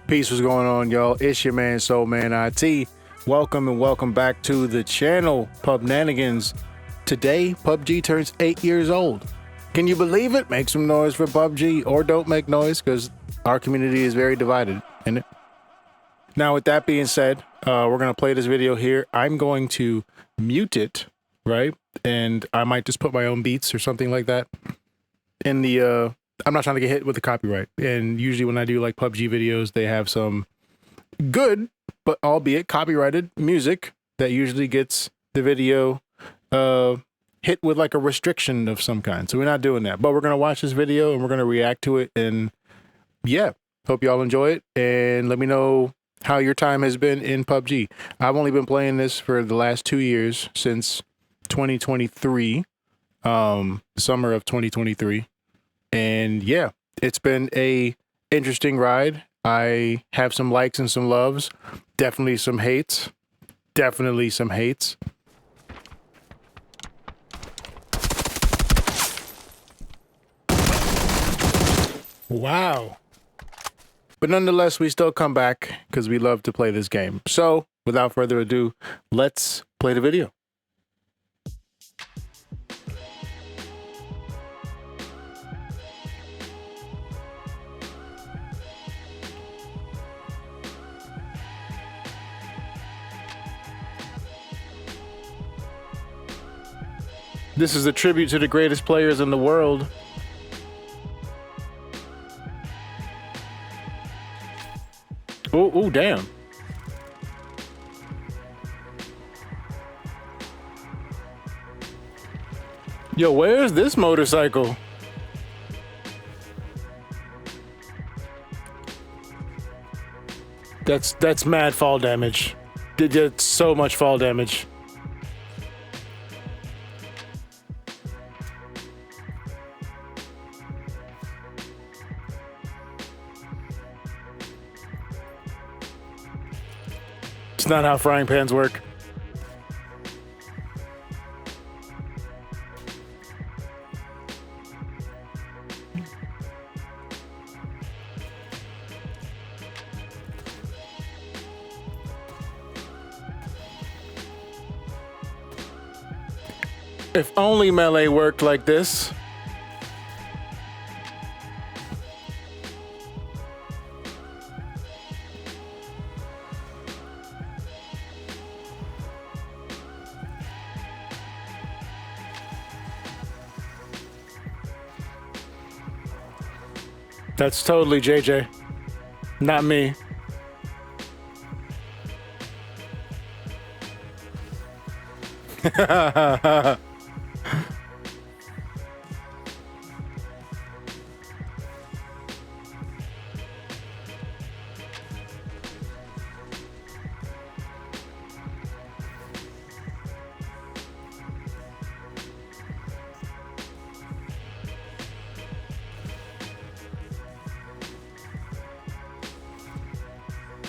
Peace, what's going on, y'all? It's your man, Soul Man IT. Welcome and welcome back to the channel, Pubnanigans. Today, PUBG turns 8 years old. Can you believe it? Make some noise for PUBG, or don't make noise, because our community is very divided, isn't it? Now, with that being said, we're going to play this video here. I'm going to mute it, right? And I might just put my own beats or something like that in the... I'm not trying to get hit with the copyright. And usually when I do like PUBG videos, they have some good, but albeit copyrighted music that usually gets the video hit with like a restriction of some kind. So we're not doing that, but we're going to watch this video and we're going to react to it. And yeah, hope y'all enjoy it. And let me know how your time has been in PUBG. I've only been playing this for the last 2 years, since 2023, summer of 2023. And yeah, it's been a interesting ride. I have some likes and some loves, definitely some hates, Wow. But nonetheless, we still come back because we love to play this game. So without further ado, let's play the video. This is a tribute to the greatest players in the world. Oh, damn. Yo, where's this motorcycle? That's mad fall damage. Did so much fall damage. It's not how frying pans work. If only melee worked like this. That's totally JJ, not me.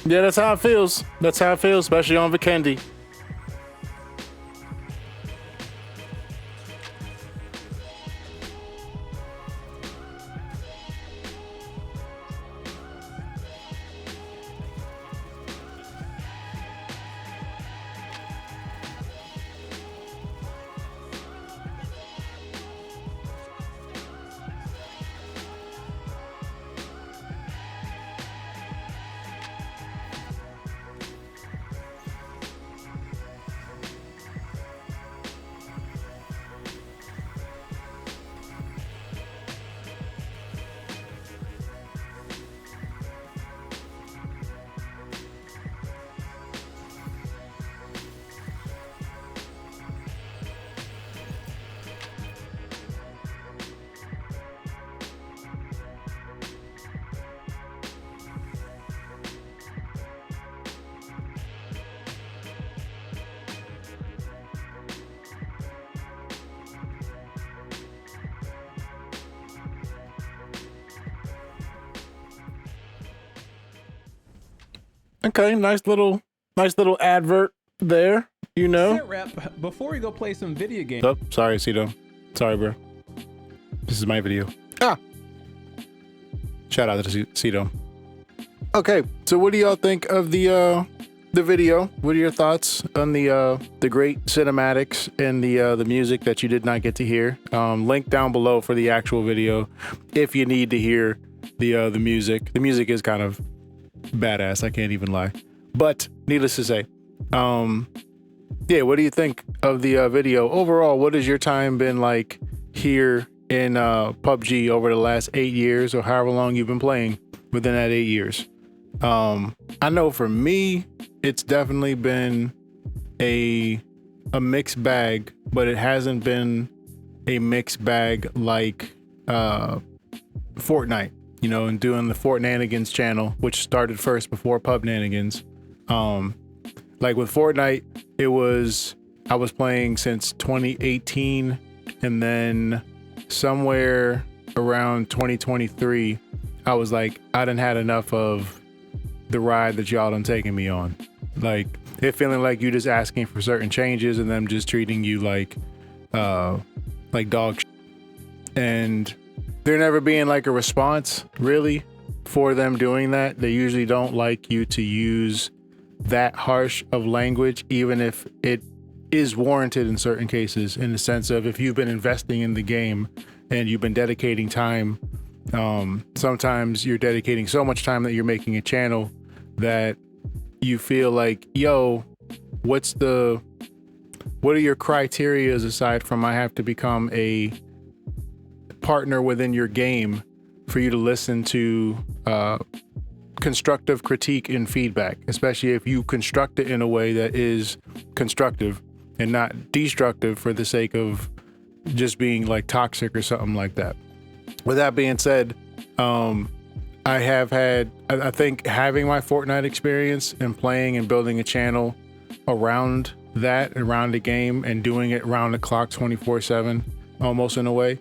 Yeah, that's how it feels. That's how it feels, especially on Vikendi. Okay, nice little advert there, you know. Rep, before we go play some video games. Oh, sorry, Cito. Sorry, bro. This is my video. Ah! Shout out to Cito. Okay, so what do y'all think of the video? What are your thoughts on the great cinematics and the music that you did not get to hear? Link down below for the actual video if you need to hear the music. The music is kind of badass, I can't even lie. But needless to say, yeah, what do you think of the video overall? What has your time been like here in PUBG over the last 8 years, or however long you've been playing within that 8 years? I know for me, it's definitely been a mixed bag, but it hasn't been a mixed bag like Fortnite, you know, and doing the Pubnanigans channel, which started first before Pubnanigans. Like with Fortnite, I was playing since 2018, and then somewhere around 2023, I was like, I done had enough of the ride that y'all done taken me on. Like, it feeling like you just asking for certain changes and them just treating you like dog shit. And there never being like a response really for them doing that. They usually don't like you to use that harsh of language, even if it is warranted in certain cases, in the sense of if you've been investing in the game and you've been dedicating time. Sometimes you're dedicating so much time that you're making a channel that you feel like, yo, what are your criterias aside from I have to become a partner within your game for you to listen to constructive critique and feedback, especially if you construct it in a way that is constructive and not destructive for the sake of just being like toxic or something like that. With that being said, I think having my Fortnite experience and playing and building a channel around the game and doing it around the clock 24/7, almost in a way,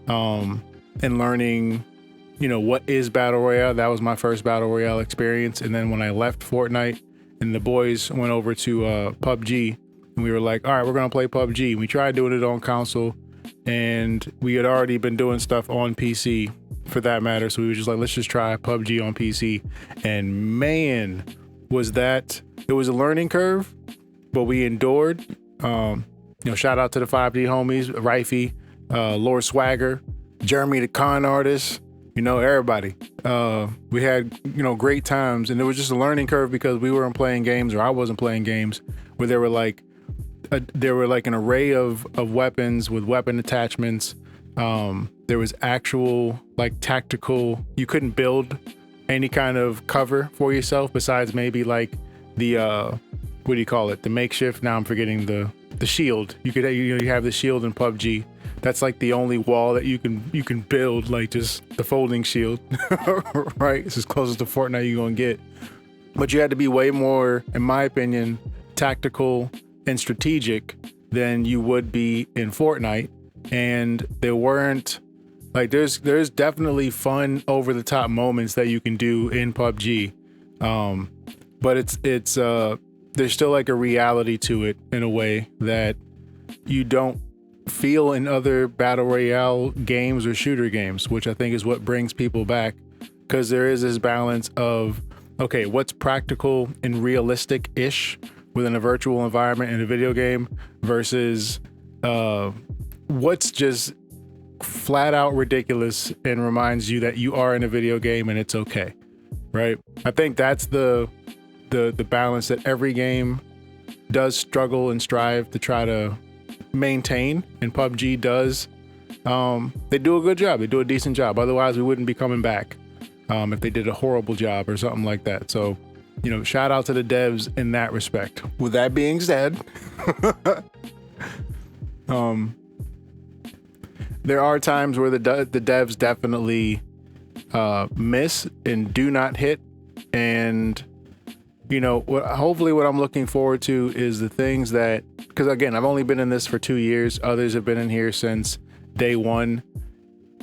and learning, you know, what is Battle Royale. That was my first Battle Royale experience. And then when I left Fortnite and the boys went over to PUBG, and we were like, all right, we're going to play PUBG. We tried doing it on console, and we had already been doing stuff on PC for that matter. So we were just like, let's just try PUBG on PC. And man, it was a learning curve, but we endured. You know, shout out to the 5D homies, Rifey, Lord Swagger, Jeremy the con artist, you know, everybody. We had, you know, great times, and it was just a learning curve because we weren't playing games, or I wasn't playing games where there were like an array of weapons with weapon attachments. There was actual like tactical, you couldn't build any kind of cover for yourself besides maybe like the what do you call it, the makeshift, now I'm forgetting the shield. You have the shield in PUBG. That's like the only wall that you can build, like just the folding shield. Right, it's as close as to Fortnite you're gonna get. But you had to be way more, in my opinion, tactical and strategic than you would be in Fortnite. And there weren't like, there's definitely fun over the top moments that you can do in PUBG, but it's there's still like a reality to it in a way that you don't feel in other battle royale games or shooter games, which I think is what brings people back, because there is this balance of, okay, what's practical and realistic-ish within a virtual environment in a video game versus what's just flat out ridiculous and reminds you that you are in a video game and it's okay, right? I think that's the balance that every game does struggle and strive to try to maintain, and PUBG does. They do a good job. They do a decent job. Otherwise, we wouldn't be coming back if they did a horrible job or something like that. So, you know, shout out to the devs in that respect. With that being said, there are times where the devs definitely miss and do not hit. And, you know, hopefully what I'm looking forward to is the things that, because again, I've only been in this for 2 years. Others have been in here since day one.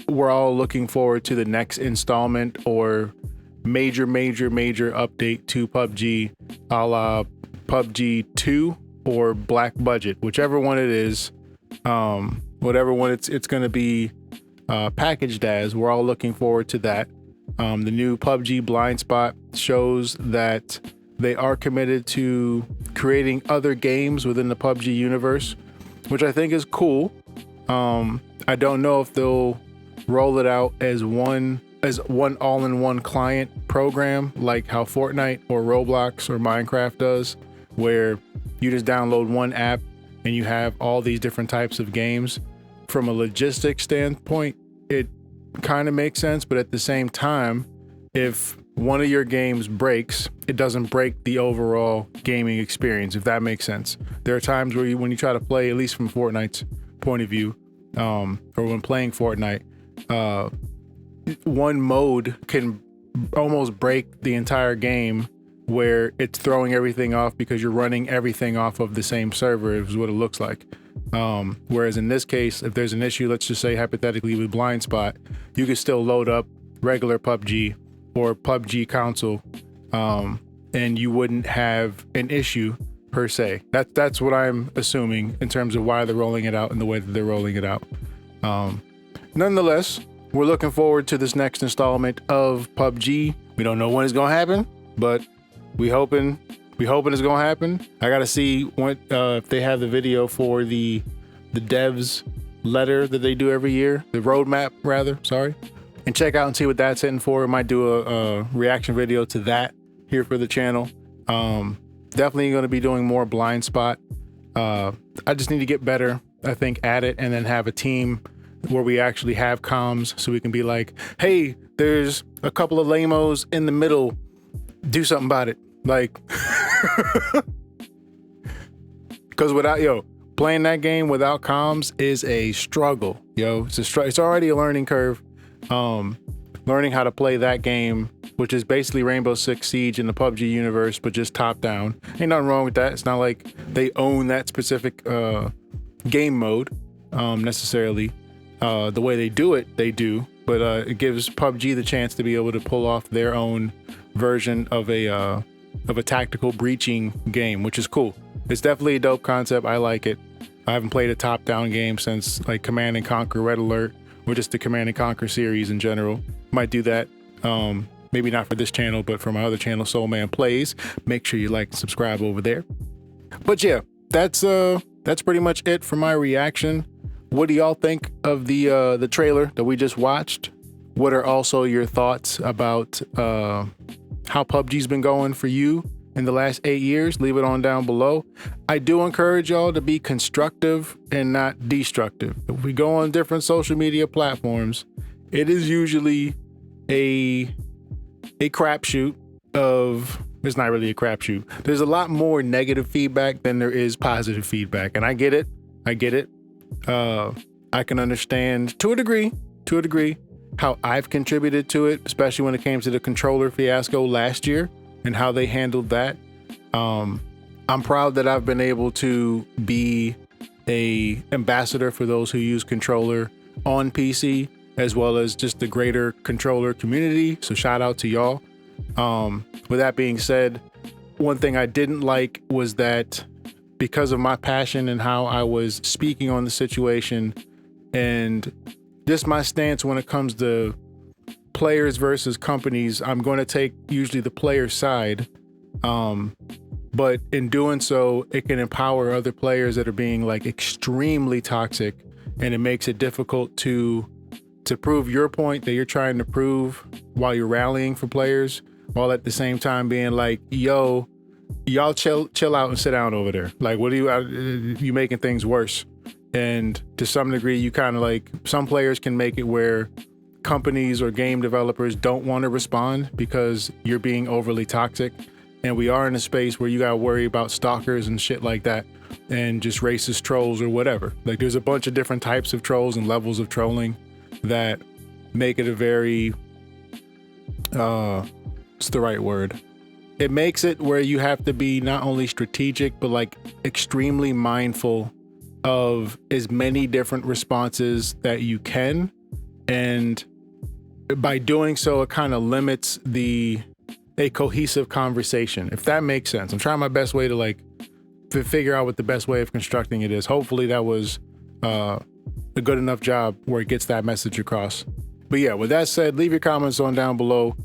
We're all looking forward to the next installment or major update to PUBG, a la PUBG 2 or Black Budget, whichever one it is, whatever one it's going to be packaged as. We're all looking forward to that. The new PUBG blind spot shows that they are committed to creating other games within the PUBG universe, which I think is cool. I don't know if they'll roll it out as one all-in-one client program like how Fortnite or Roblox or Minecraft does, where you just download one app and you have all these different types of games. From a logistics standpoint, it kind of makes sense, but at the same time, if one of your games breaks, it doesn't break the overall gaming experience, if that makes sense. There are times where when you try to play, at least from Fortnite's point of view, or when playing Fortnite, one mode can almost break the entire game, where it's throwing everything off because you're running everything off of the same server, is what it looks like. Whereas in this case, if there's an issue, let's just say hypothetically with blind spot, you can still load up regular PUBG or PUBG console, and you wouldn't have an issue per se. That's what I'm assuming in terms of why they're rolling it out and the way that they're rolling it out. Nonetheless, we're looking forward to this next installment of PUBG. We don't know when it's gonna happen, but we hoping it's gonna happen. I gotta see what if they have the video for the devs letter that they do every year, the roadmap rather, sorry, and check out and see what that's hitting for. I might do a reaction video to that here for the channel. Definitely going to be doing more blind spot. I just need to get better, I think, at it, and then have a team where we actually have comms so we can be like, hey, there's a couple of lamos in the middle, do something about it. Like, because playing that game without comms is a struggle. It's already a learning curve. Learning how to play that game, which is basically Rainbow Six Siege in the PUBG universe, but just top down. Ain't nothing wrong with that. It's not like they own that specific game mode necessarily. The way they do it, they do, but it gives PUBG the chance to be able to pull off their own version of a tactical breaching game, which is cool. It's definitely a dope concept. I like it. I haven't played a top-down game since like Command and Conquer Red Alert, or just the Command and Conquer series in general. Might do that. Maybe not for this channel, but for my other channel, Soul Man Plays. Make sure you like and subscribe over there. But yeah, that's pretty much it for my reaction. What do y'all think of the trailer that we just watched? What are also your thoughts about how PUBG's been going for you in the last 8 years? Leave it on down below. I do encourage y'all to be constructive and not destructive. If we go on different social media platforms, it is usually a crapshoot of, it's not really a crapshoot. There's a lot more negative feedback than there is positive feedback. And I get it. I can understand to a degree how I've contributed to it, especially when it came to the controller fiasco last year and how they handled that. I'm proud that I've been able to be a ambassador for those who use controller on PC, as well as just the greater controller community. So shout out to y'all. With that being said, one thing I didn't like was that because of my passion and how I was speaking on the situation and just my stance when it comes to players versus companies, I'm going to take usually the player side. But in doing so, it can empower other players that are being like extremely toxic, and it makes it difficult to prove your point that you're trying to prove while you're rallying for players, while at the same time being like, yo, y'all chill out and sit down over there. Like, what are you making things worse? And to some degree, you kind of like, some players can make it where companies or game developers don't want to respond because you're being overly toxic. And we are in a space where you got to worry about stalkers and shit like that, and just racist trolls or whatever. Like, there's a bunch of different types of trolls and levels of trolling that make it a very, what's the right word? It makes it where you have to be not only strategic, but like extremely mindful of as many different responses that you can. And by doing so, it kind of limits a cohesive conversation, if that makes sense. I'm trying my best way to like figure out what the best way of constructing it is. Hopefully that was a good enough job where it gets that message across. But yeah, with that said, leave your comments on down below.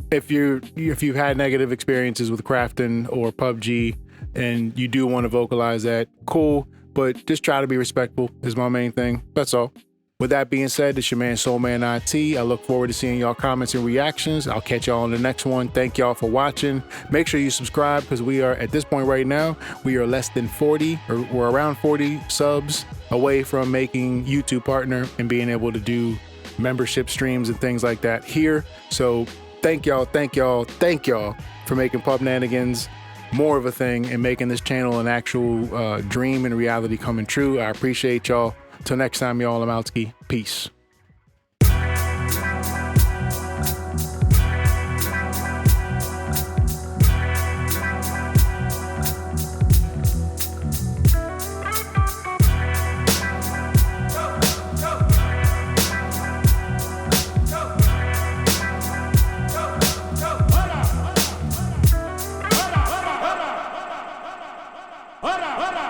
If you've had negative experiences with crafting or PUBG and you do want to vocalize that, cool. But just try to be respectful is my main thing. That's all. With that being said, it's your man Soulman IT. I look forward to seeing y'all comments and reactions. I'll catch y'all on the next one. Thank y'all for watching. Make sure you subscribe because we are at this point right now, we are less than 40 or we're around 40 subs away from making YouTube partner and being able to do membership streams and things like that here. So thank y'all for making Pubnanigans more of a thing and making this channel an actual dream and reality coming true. I appreciate y'all. Till next time, y'all, I'm outski. Peace. Ora!